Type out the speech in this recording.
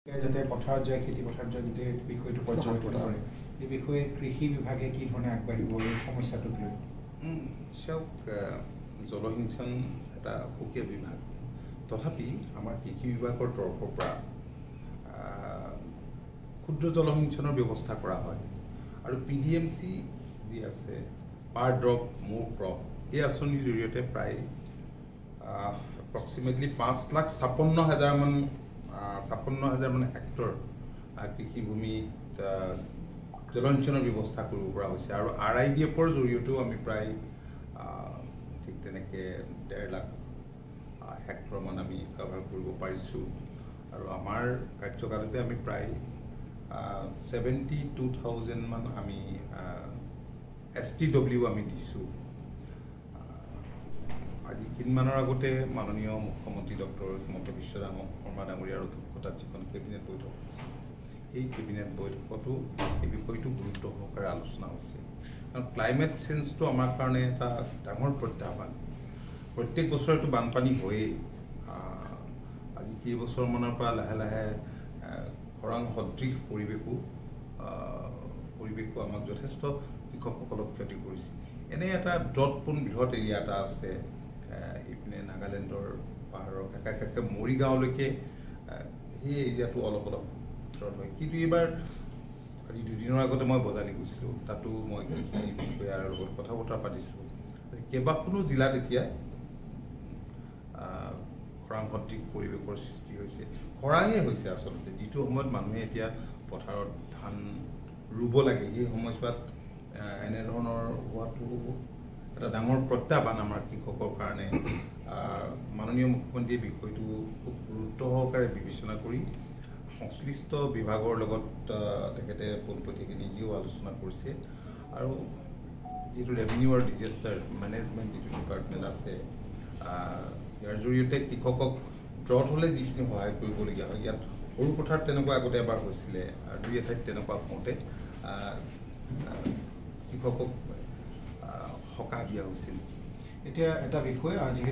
যাতে পথাৰত যায় খেতি পথাৰত যায় গোটেই বিষয়টো পৰ্যবেক্ষণ কৰে এই বিষয়ে কৃষি বিভাগে কি ধৰণে আগবাঢ়িব এই সমস্যাটোক লৈ চাওক জলসিঞ্চন এটা সুকীয়া বিভাগ তথাপি আমাৰ কৃষি বিভাগৰ তৰফৰ পৰা ক্ষুদ্ৰ জলসিঞ্চনৰ ব্যৱস্থা কৰা হয় আৰু PDMC যি আছে পাৰ ড্ৰপ মোৰ ক্ৰপ এই আঁচনিৰ জৰিয়তে প্ৰায় এপ্ৰক্সিমেটলি 5,56,000 মান 56,000 মান হেক্টৰ কৃষি ভূমিত জলসিঞ্চনৰ ব্যৱস্থা কৰিব পৰা হৈছে আৰু RIDF-ৰ জৰিয়তেও আমি প্ৰায় ঠিক তেনেকৈ 1.5 লাখ হেক্টৰ মান আমি কভাৰ কৰিব পাৰিছোঁ আৰু আমাৰ কাৰ্যকালতে আমি প্ৰায় 72,000 মান আমি STW আমি দিছোঁ। আজি কেইদিনমানৰ আগতে মাননীয় মুখ্যমন্ত্ৰী ডক্টৰ হিমন্ত বিশ্ব শৰ্মা ডাঙৰীয়াৰ অধ্যক্ষতাত যিখন কেবিনেট বৈঠক হৈছে এই কেবিনেট বৈঠকতো এই বিষয়টো গুৰুত্ব সহকাৰে আলোচনা হৈছে কাৰণ ক্লাইমেট চেঞ্জটো আমাৰ কাৰণে এটা ডাঙৰ প্ৰত্যাহ্বান প্ৰত্যেক বছৰটো বানপানী হয়েই আজি কেইবছৰমানৰ পৰা লাহে লাহে খৰাং সদৃশ পৰিৱেশো আমাক যথেষ্ট কৃষকসকলক ক্ষতি কৰিছে এনে এটা ড্ৰটপূৰ্ণ বৃহৎ এৰিয়া এটা আছে ইপিনে নাগালেণ্ডৰ পাহাৰৰ কাষে কাষে মৰিগাঁৱলৈকে সেই এৰিয়াটো অলপ ড্ৰট হয় কিন্তু এইবাৰ আজি 2 দিনৰ আগতে মই বজালি গৈছিলোঁ তাতো মই কৃষি বিষয়াৰ লগত কথা বতৰা পাতিছোঁ আজি কেইবাখনো জিলাত এতিয়া খৰাং সদৃশ পৰিৱেশৰ সৃষ্টি হৈছে খৰাঙেই হৈছে আচলতে যিটো সময়ত মানুহে এতিয়া পথাৰত ধান ৰুব লাগে এই সময়ছোৱাত এনেধৰণৰ হোৱাটো এটা ডাঙৰ প্ৰত্যাহ্বান আমাৰ কৃষকৰ কাৰণে মাননীয় মুখ্যমন্ত্ৰীয়ে বিষয়টো খুব গুৰুত্ব সহকাৰে বিবেচনা কৰি সংশ্লিষ্ট বিভাগৰ লগত তেখেতে পোনপটীয়াকৈ নিজেও আলোচনা কৰিছে আৰু যিটো ৰেভিনিউ আৰু ডিজাষ্টাৰ মেনেজমেণ্ট যিটো ডিপাৰ্টমেণ্ট আছে ইয়াৰ জৰিয়তে কৃষকক ড্ৰট হ'লে যিখিনি সহায় কৰিবলগীয়া হয় ইয়াত সৰু পথাৰত তেনেকুৱা আগতে এবাৰ হৈছিলে আৰু 2 এঠাইত তেনেকুৱা হওঁতে কৃষকক সকাহ দিয়া হৈছিল এতিয়া এটা বিষয় যিহেতু